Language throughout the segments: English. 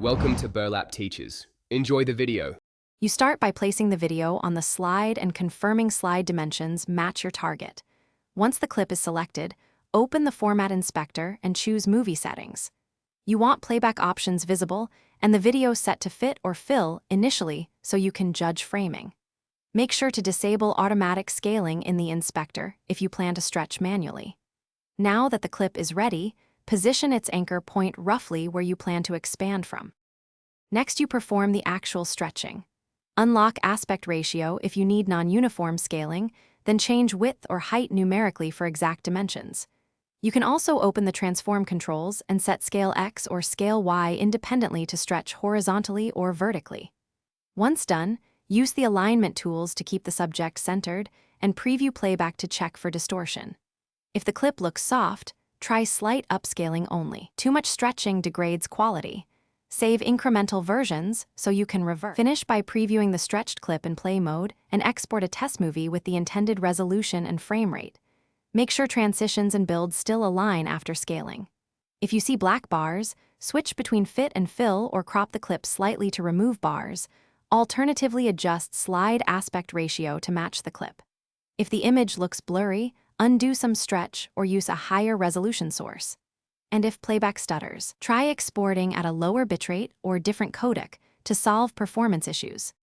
Welcome to Burlap Teachers. Enjoy the video. You start by placing the video on the slide and confirming slide dimensions match your target. Once the clip is selected, open the Format Inspector and choose Movie Settings. You want playback options visible and the video set to fit or fill initially so you can judge framing. Make sure to disable automatic scaling in the inspector if you plan to stretch manually. Now that the clip is ready, position its anchor point roughly where you plan to expand from. Next, you perform the actual stretching. Unlock aspect ratio if you need non-uniform scaling, then change width or height numerically for exact dimensions. You can also open the transform controls and set scale X or scale Y independently to stretch horizontally or vertically. Once done, use the alignment tools to keep the subject centered and preview playback to check for distortion. If the clip looks soft, try slight upscaling only. Too much stretching degrades quality. Save incremental versions so you can revert. Finish by previewing the stretched clip in play mode and export a test movie with the intended resolution and frame rate. Make sure transitions and builds still align after scaling. If you see black bars, switch between fit and fill or crop the clip slightly to remove bars. Alternatively, adjust slide aspect ratio to match the clip. If the image looks blurry, undo some stretch or use a higher resolution source. And if playback stutters, try exporting at a lower bitrate or different codec to solve performance issues.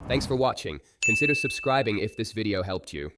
Thanks for watching. Consider subscribing if this video helped you.